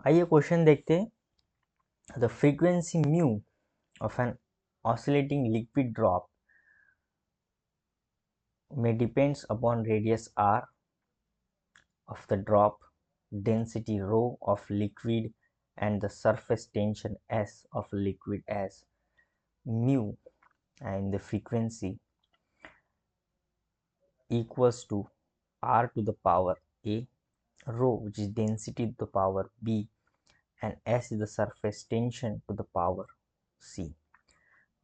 आइए क्वेश्चन देखते हैं। The frequency mu of an oscillating liquid drop may depends upon radius r of the drop, density rho of liquid, and the surface tension s of liquid as mu and the frequency equals to r to the power a, rho which is density to the power b, and s is the surface tension to the power c.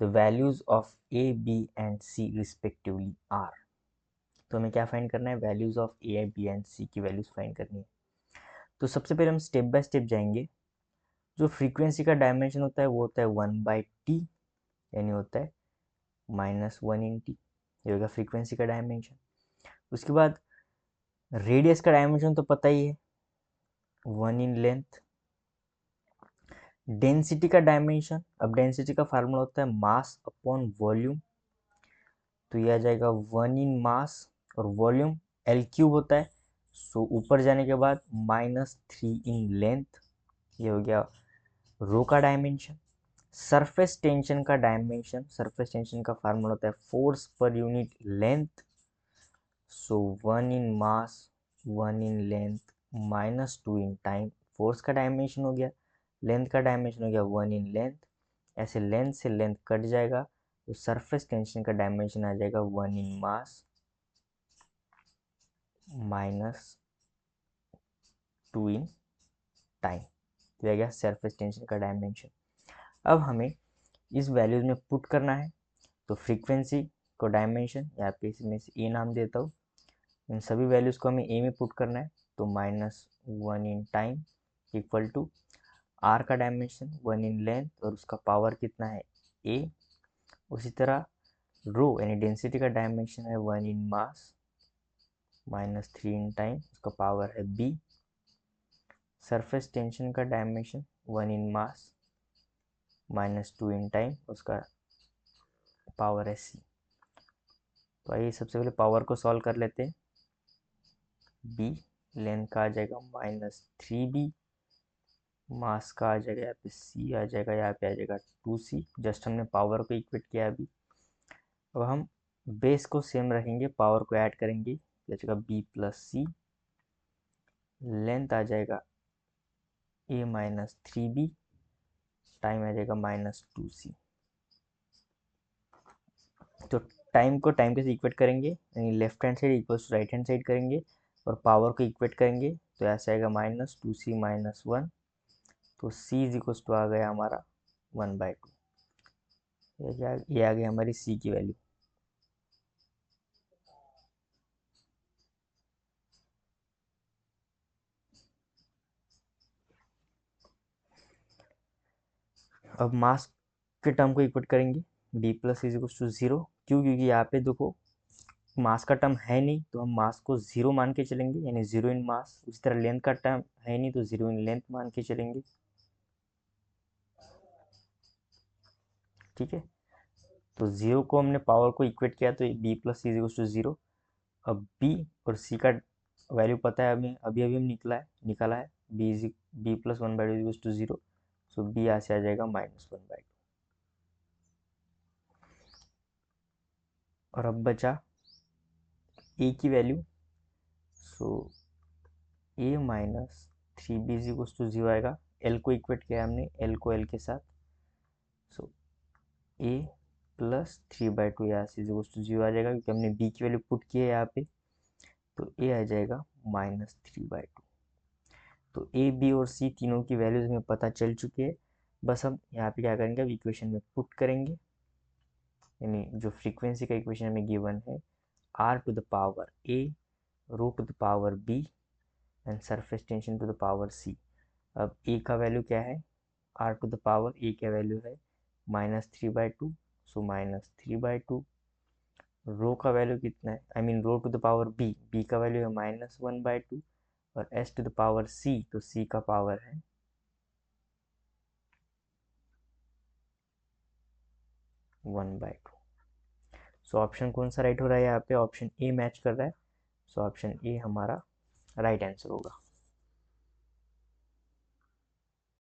The values of a, b and c respectively are. तो हमें क्या find करना है? Values of A, B and C की values find करनी है। तो सबसे पहले हम स्टेप बाय स्टेप जाएंगे। जो फ्रीक्वेंसी का डायमेंशन होता है वो होता है 1/t, यानी होता है -1 इन टी। ये होगा फ्रीक्वेंसी का डायमेंशन। उसके बाद रेडियस का डायमेंशन तो पता ही है, 1 इन लेंथ। डेंसिटी का डायमेंशन, अब डेंसिटी का फार्मूला होता है मास अपॉन वॉल्यूम, तो ये आ जाएगा 1 इन मास, और वॉल्यूम एल क्यूब होता है, सो ऊपर जाने के बाद -3 इन लेंथ। ये हो गया रो का डायमेंशन। सरफेस टेंशन का डायमेंशन, सरफेस टेंशन का फार्मूला होता है force per unit length, so 1 in mass 1 in length -2 in time. Force का डायमेंशन हो गया, लेंथ का डायमेंशन हो गया 1 इन लेंथ, ऐसे लेंथ से लेंथ कट जाएगा, तो सरफेस टेंशन का डायमेंशन आ जाएगा 1 इन मास -2 इन टाइम। तो आ गया सरफेस टेंशन का डायमेंशन। अब हमें इस वैल्यूज में पुट करना है, तो फ्रीक्वेंसी को डायमेंशन, यहाँ पे इसमें से ए नाम देता हूँ, इन सभी वैल्यूज को हमें ए में पुट करना है, तो -1 in time equal to R का डायमेंशन 1 इन लेंथ, और उसका पावर कितना है ए। उसी तरह रो यानी डेंसिटी का डायमेंशन है 1 इन मास -3 इन टाइम, उसका पावर है बी। सरफेस टेंशन का dimension 1 in mass -2 in time, उसका पावर है सी। तो आइए सबसे पहले पावर को सॉल्व कर लेते हैं। बी लेंथ का आ जाएगा -3b, मास का आ जाएगा यहाँ पे सी आ जाएगा, यहाँ पे आ जाएगा 2c। जस्ट हमने पावर को इक्वेट किया अभी। अब हम बेस को सेम रखेंगे, पावर को ऐड करेंगे, आ जाएगा b + c। लेंथ आ जाएगा a -3b, टाइम आ जाएगा -2c। तो टाइम को टाइम के साथ इक्वेट करेंगे, यानी left hand side equals to right hand side करेंगे, और पावर को इक्वेट करेंगे, तो ऐसा आएगा -2c - 1, तो c इज इक्वल्स टू आ गया हमारा 1/2। ये आ गई हमारी c की वैल्यू। अब मास के टर्म को इक्वेट करेंगे, b + इज इक्वल्स टू 0। क्यों? क्योंकि यहाँ पे देखो मास का टर्म है नहीं, तो हम मास को 0 मान के चलेंगे, यानी 0 इन मास। उसी तरह लेंथ का टर्म है नहीं, तो 0 इन लेंथ मान के चलेंगे। ठीक है, तो 0 को हमने पावर को इक्वेट किया, तो b + इज इक्वल्स टू 0। अब b और c का वैल्यू पता है हमें, अभी अभी हम निकाला है b + 1/2 equals to 0, so b यहाँ से आ जाएगा -1/2। और अब बचा a की value, so a -3b equals to 0 आएगा। l को इक्वेट किया हमने, l को l के साथ, सो a + 3/2 यहाँ से इक्वल्स टू 0 आ जाएगा, क्योंकि हमने b की वैल्यू पुट की है यहाँ पे, तो a आ जाएगा -3/2। तो ए, बी और सी तीनों की वैल्यूज हमें पता चल चुकी है। बस हम यहाँ पे क्या करेंगे, अब इक्वेशन में पुट करेंगे, यानी जो फ्रीक्वेंसी का इक्वेशन हमें गिवन है r to the power a, rho to the power b and surface tension to the power c। अब a का वैल्यू क्या है, r to the power a का वैल्यू है -3/2, सो -3/2। रो का वैल्यू कितना है, I mean rho to the power b का वैल्यू है -1/2, और s to the power c, तो c का पावर है 1/2। सो ऑप्शन कौन सा राइट हो रहा है यहाँ पे? ऑप्शन ए मैच कर रहा है, सो ऑप्शन ए हमारा राइट आंसर होगा।